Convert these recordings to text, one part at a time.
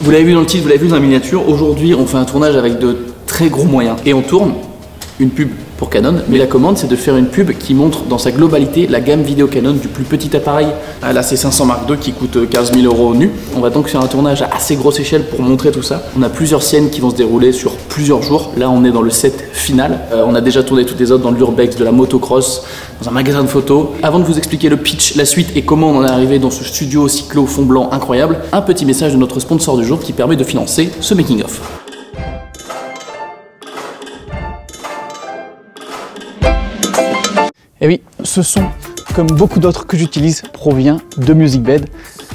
Vous l'avez vu dans le titre, vous l'avez vu dans la miniature, aujourd'hui on fait un tournage avec de très gros moyens et on tourne une pub pour Canon, mais la commande c'est de faire une pub qui montre dans sa globalité la gamme vidéo Canon du plus petit appareil à la C500 Mark II qui coûte 15 000 € nu. On va donc faire un tournage à assez grosse échelle pour montrer tout ça. On a plusieurs scènes qui vont se dérouler sur plusieurs jours. Là on est dans le set final. On a déjà tourné toutes les autres dans l'urbex, de la motocross, dans un magasin de photos. Avant de vous expliquer le pitch, la suite et comment on en est arrivé dans ce studio cyclo fond blanc incroyable, un petit message de notre sponsor du jour qui permet de financer ce making of. Et oui, ce son, comme beaucoup d'autres que j'utilise, provient de MusicBed.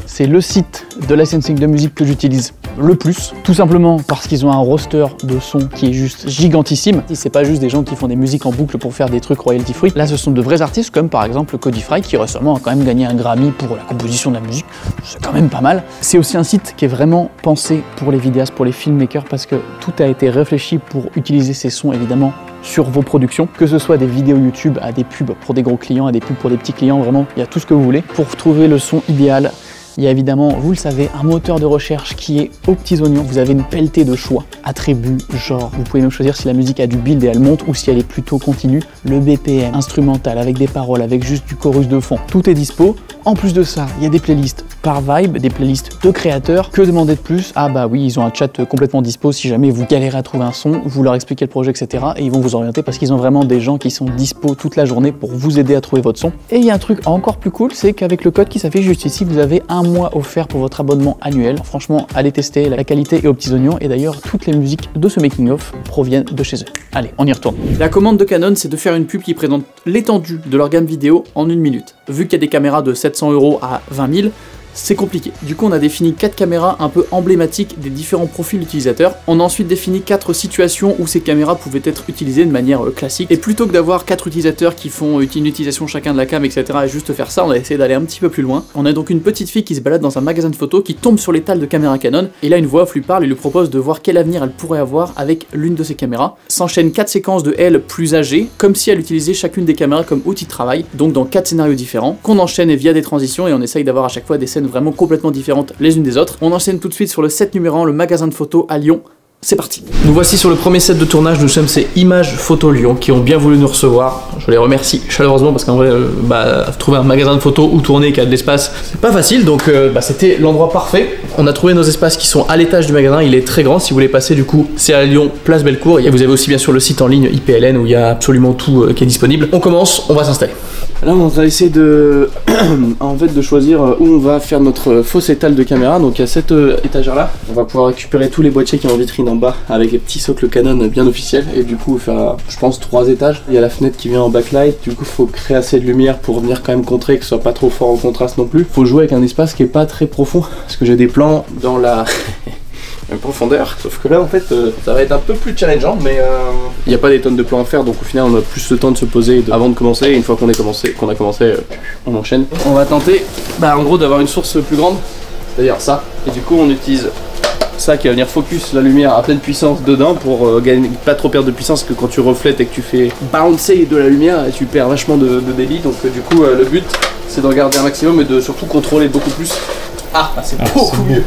C'est le site de licensing de musique que j'utilise le plus, tout simplement parce qu'ils ont un roster de sons qui est juste gigantissime. C'est pas juste des gens qui font des musiques en boucle pour faire des trucs royalty free. Là, ce sont de vrais artistes comme par exemple Cody Fry qui récemment a quand même gagné un Grammy pour la composition de la musique. C'est quand même pas mal. C'est aussi un site qui est vraiment pensé pour les vidéastes, pour les filmmakers parce que tout a été réfléchi pour utiliser ces sons évidemment sur vos productions, que ce soit des vidéos YouTube à des pubs pour des gros clients, à des pubs pour des petits clients, vraiment il y a tout ce que vous voulez pour trouver le son idéal. Il y a évidemment, vous le savez, un moteur de recherche qui est aux petits oignons. Vous avez une pelletée de choix, attributs, genre. Vous pouvez même choisir si la musique a du build et elle monte ou si elle est plutôt continue. Le BPM, instrumental, avec des paroles, avec juste du chorus de fond. Tout est dispo. En plus de ça, il y a des playlists par vibe, des playlists de créateurs. Que demander de plus? Ah bah oui, ils ont un chat complètement dispo si jamais vous galérez à trouver un son, vous leur expliquez le projet, etc. Et ils vont vous orienter parce qu'ils ont vraiment des gens qui sont dispo toute la journée pour vous aider à trouver votre son. Et il y a un truc encore plus cool, c'est qu'avec le code qui s'affiche juste ici, vous avez un mois offert pour votre abonnement annuel. Franchement, allez tester, la qualité est aux petits oignons. Et d'ailleurs, toutes les musiques de ce making-of proviennent de chez eux. Allez, on y retourne. La commande de Canon, c'est de faire une pub qui présente l'étendue de leur gamme vidéo en 1 minute. Vu qu'il y a des caméras de 700 € à 20 000, c'est compliqué. Du coup, on a défini 4 caméras un peu emblématiques des différents profils d'utilisateurs. On a ensuite défini 4 situations où ces caméras pouvaient être utilisées de manière classique. Et plutôt que d'avoir 4 utilisateurs qui font une utilisation chacun de la cam, etc. et juste faire ça, on a essayé d'aller un petit peu plus loin. On a donc une petite fille qui se balade dans un magasin de photos, qui tombe sur l'étal de caméras Canon. Et là, une voix off lui parle et lui propose de voir quel avenir elle pourrait avoir avec l'une de ces caméras. S'enchaînent 4 séquences de elle plus âgées, comme si elle utilisait chacune des caméras comme outil de travail. Donc dans 4 scénarios différents, qu'on enchaîne via des transitions et on essaye d'avoir à chaque fois des scènes vraiment complètement différentes les unes des autres. On enchaîne tout de suite sur le set numéro 1, le magasin de photos à Lyon. C'est parti. Nous voici sur le premier set de tournage. Nous sommes ces Images Photo Lyon qui ont bien voulu nous recevoir. Je les remercie chaleureusement parce qu'en vrai, trouver un magasin de photos où tourner qui a de l'espace, c'est pas facile. Donc c'était l'endroit parfait. On a trouvé nos espaces qui sont à l'étage du magasin. Il est très grand. Si vous voulez passer, du coup, c'est à Lyon, place Bellecour. Et vous avez aussi bien sûr le site en ligne IPLN où il y a absolument tout qui est disponible. On commence, on va s'installer. Là, on va essayer de, de choisir où on va faire notre fausse étal de caméra. Donc, il y a cette étagère là. On va pouvoir récupérer tous les boîtiers qui sont en vitrine en bas avec les petits socles Canon bien officiels. Et du coup, faire, je pense, 3 étages. Il y a la fenêtre qui vient en backlight. Du coup, il faut créer assez de lumière pour venir quand même contrer, que ce soit pas trop fort en contraste non plus. Il faut jouer avec un espace qui est pas très profond parce que j'ai des plans dans la profondeur, sauf que là en fait ça va être un peu plus challengeant, mais il n'y a pas des tonnes de plans à faire, donc au final on a plus le temps de se poser avant de commencer, et une fois qu'on a commencé, on enchaîne. On va tenter en gros d'avoir une source plus grande, c'est-à-dire ça, et du coup on utilise ça qui va venir focus la lumière à pleine puissance dedans pour gagner, pas trop perdre de puissance, que quand tu reflètes et que tu fais bouncer de la lumière, tu perds vachement de débit, donc du coup le but c'est d'en garder un maximum et de surtout contrôler beaucoup plus. C'est beaucoup mieux.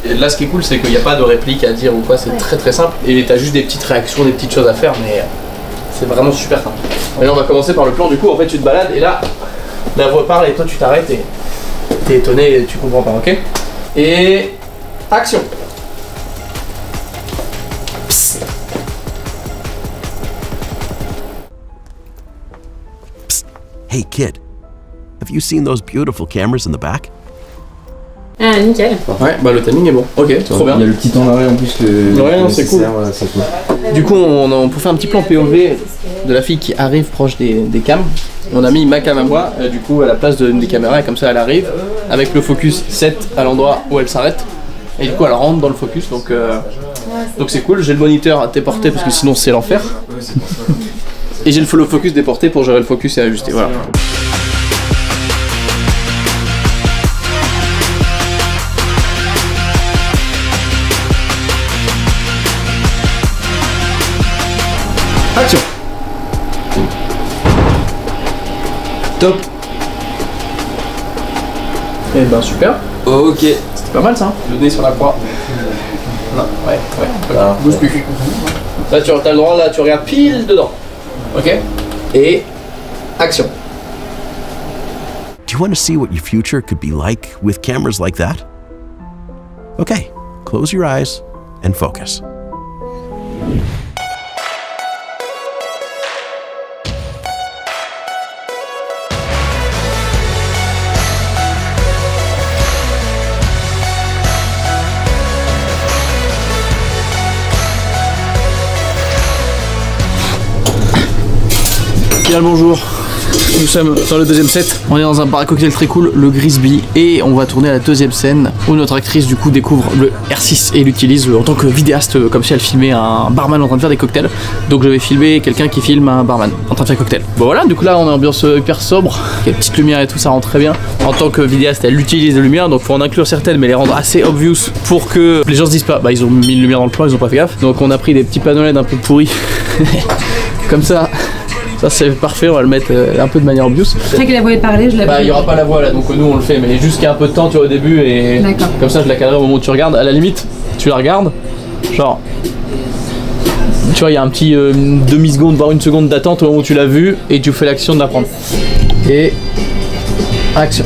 Et là ce qui est cool c'est qu'il n'y a pas de réplique à dire ou quoi, c'est très simple et t'as juste des petites réactions, des petites choses à faire, mais c'est vraiment super simple. Et là on va commencer par le plan. Du coup en fait tu te balades et là la voix parle et toi tu t'arrêtes et t'es étonné et tu comprends pas, ok? Et action. Psst. Psst. Hey kid, have you seen those beautiful cameras in the back? Ah, nickel. Ouais, le timing est bon. Ok, trop bien. Il y a le petit temps d'arrêt en plus que. Ouais, non, c'est cool. Voilà, c'est cool. Du coup, on peut faire un petit plan POV de la fille qui arrive proche des cams. On a mis ma cam à moi, du coup, à la place d'une des caméras, et comme ça, elle arrive avec le focus 7 à l'endroit où elle s'arrête. Et du coup, elle rentre dans le focus, donc c'est cool. J'ai le moniteur à déporter parce que sinon, c'est l'enfer. Et j'ai le follow focus déporté pour gérer le focus et ajuster. Voilà. Action. Top. Et super. Ok. C'est pas mal ça. Le nez sur la croix. Non, ouais. Ah, bouge plus. Là tu as le droit, là tu regardes pile dedans. Ok. Et action. Do you want to see what your future could be like with cameras like that? Okay, close your eyes and focus. Bien le bonjour. Nous sommes dans le deuxième set. On est dans un bar à cocktail très cool, le Grisby, et on va tourner à la deuxième scène où notre actrice du coup découvre le R6 et l'utilise en tant que vidéaste, comme si elle filmait un barman en train de faire des cocktails. Donc je vais filmer quelqu'un qui filme un barman en train de faire cocktail. Bon voilà, du coup là on est en ambiance hyper sobre, il y a une petite lumière et tout, ça rend très bien. En tant que vidéaste, elle utilise la lumière, donc faut en inclure certaines mais les rendre assez obvious pour que les gens se disent pas, bah ils ont mis une lumière dans le plan, ils ont pas fait gaffe. Donc on a pris des petits panneaux LED un peu pourris, comme ça. Ça c'est parfait, on va le mettre un peu de manière obvious. C'est vrai que la voix est parlée, je l'ai. Bah il y aura pas la voix là, donc nous on le fait, mais juste qu'il y a un peu de temps tu vois au début et comme ça je la cadrerai au moment où tu regardes. À la limite, tu la regardes, genre, tu vois il y a un petit demi-seconde voire une seconde d'attente au moment où tu l'as vu et tu fais l'action de la prendre. Et action.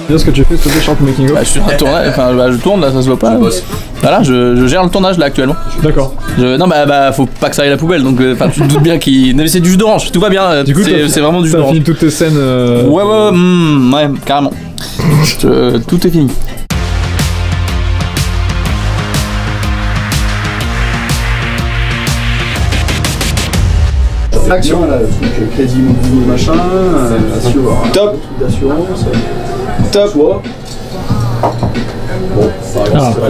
Dis ce que tu fais, s'il te plaît, chante making of. Bah, je suis en tournage, enfin bah, je tourne là, ça se voit pas. Voilà, je gère le tournage là actuellement. D'accord. Non bah faut pas que ça aille à la poubelle, donc enfin tu te doutes bien qu'il. C'est du jus d'orange, tout va bien. Du coup c'est vraiment du jus d'orange. T'as fini toutes tes scènes. Ouais, carrément. Tout est fini. Action, là, le truc crédit immobilier machin, top d'assurance, top. Bon,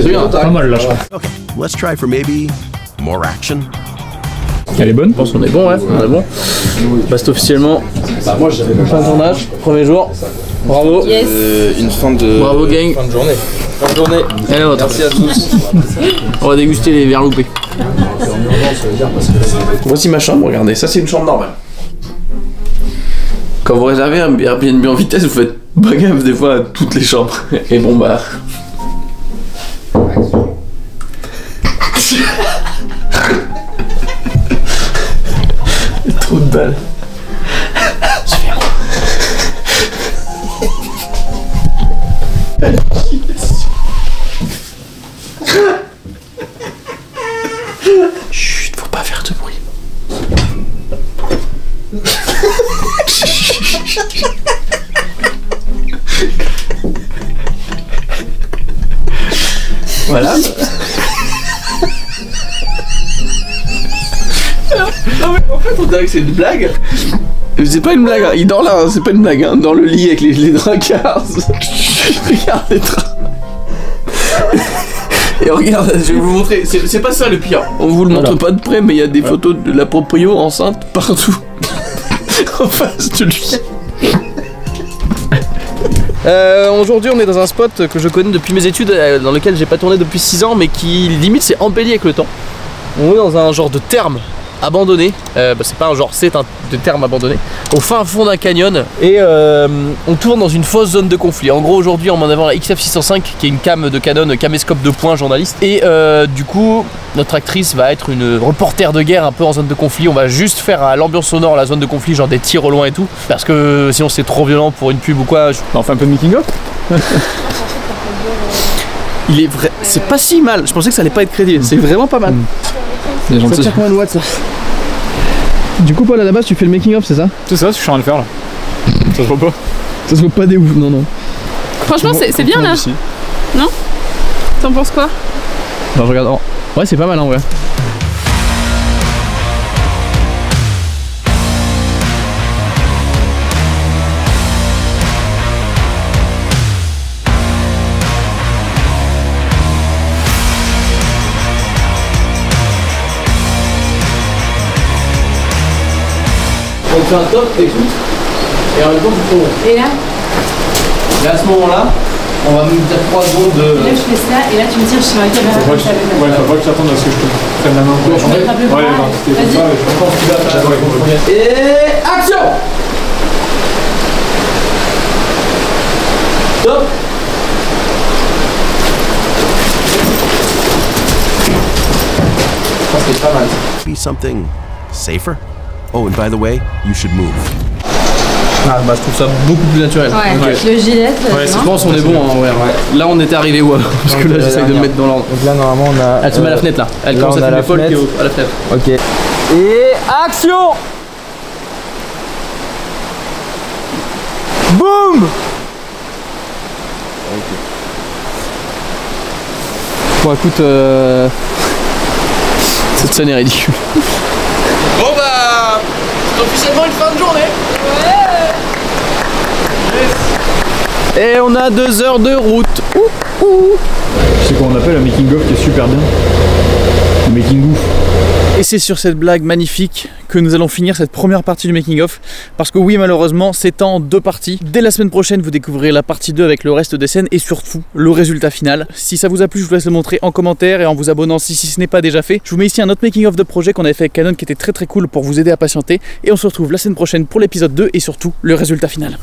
C'est bien, Pas mal là, je crois. Okay, let's try for maybe more action. Elle est bonne? Je pense qu'on est bon, ouais, on est bon. Bah c'est officiellement moi j'avais fin de tournage, premier jour. Bravo. Yes. une fin de. Bravo gang. Fin de journée. Bonne journée. Et la vôtre. Merci à tous. On va déguster les verres loupés. Voici ma chambre, regardez, ça c'est une chambre normale. Quand vous réservez un Airbnb en vitesse, vous faites pas gaffe des fois à toutes les chambres. Et bon bah... Trop de balles. Chut, faut pas faire de bruit. Voilà. Non mais en fait on dirait que c'est une blague. C'est pas une blague, hein. Il dort là, hein. C'est pas une blague, hein. Dans le lit avec les dracars. Regarde les draps. Et regarde, je vais vous montrer, c'est pas ça le pire. On vous le montre pas de près, mais il y a des photos de la proprio enceinte partout. En face de lui. Aujourd'hui on est dans un spot que je connais depuis mes études, dans lequel j'ai pas tourné depuis 6 ans, mais qui limite s'est embelli avec le temps. On est dans un genre de therme abandonné, c'est pas un genre, c'est un de terme abandonné, au fin fond d'un canyon, et on tourne dans une fausse zone de conflit. En gros aujourd'hui on met en avant la XF605 qui est une cam de Canon, caméscope de poing journaliste, et du coup notre actrice va être une reporter de guerre un peu en zone de conflit. On va juste faire à l'ambiance sonore la zone de conflit, genre des tirs au loin et tout, parce que sinon c'est trop violent pour une pub ou quoi. On fait un peu de making of. Il est vrai, c'est pas si mal, je pensais que ça allait pas être crédible, c'est vraiment pas mal. C'est gentil. Ça tient combien de watts ça? Du coup, Paul, à la base, tu fais le making of, c'est ça? C'est ça, je suis en train de le faire là. Ça se voit pas. Ça se voit pas des ouf, non, non. Franchement, c'est bien là. Ici. Non? T'en penses quoi? Bah, je regarde. Ouais, c'est pas mal en vrai. On fait un top, t'écoutes, et en même temps tu tournes. Et là? Et à ce moment-là, On va nous dire 3 secondes de. Là, je fais ça et là, tu me tires sur la caméra. Ouais, faut pas que je t'attende à ce que je te prenne la main. Je vais attraper le bras. Et action! Top! Je pense que c'est pas mal. Be something safer. Oh, and by the way, you should move. Ah bah je trouve ça beaucoup plus naturel. Ouais, Ok. le gilet. Je pense qu'on est bon hein, ouais. Là on était arrivé où? Parce que là j'essaye de me mettre dans l'ordre. Donc là, normalement, on a. Elle se met à la fenêtre là. Elle là, commence on à a la filmer Paul qui est fenêtre. à la fenêtre. Ok. Et action! Boum! Bon écoute, cette scène est ridicule. Bon bah, c'est officiellement une fin de journée. Ouais. Et on a 2 heures de route. C'est qu'on appelle un making of qui est super bien. Le making of. Et c'est sur cette blague magnifique que nous allons finir cette première partie du making of, parce que oui, malheureusement c'est en 2 parties. Dès la semaine prochaine vous découvrirez la partie 2 avec le reste des scènes et surtout le résultat final. Si ça vous a plu, je vous laisse le montrer en commentaire et en vous abonnant si ce n'est pas déjà fait. Je vous mets ici un autre making of de projet qu'on avait fait avec Canon qui était très cool pour vous aider à patienter, et on se retrouve la semaine prochaine pour l'épisode 2 et surtout le résultat final.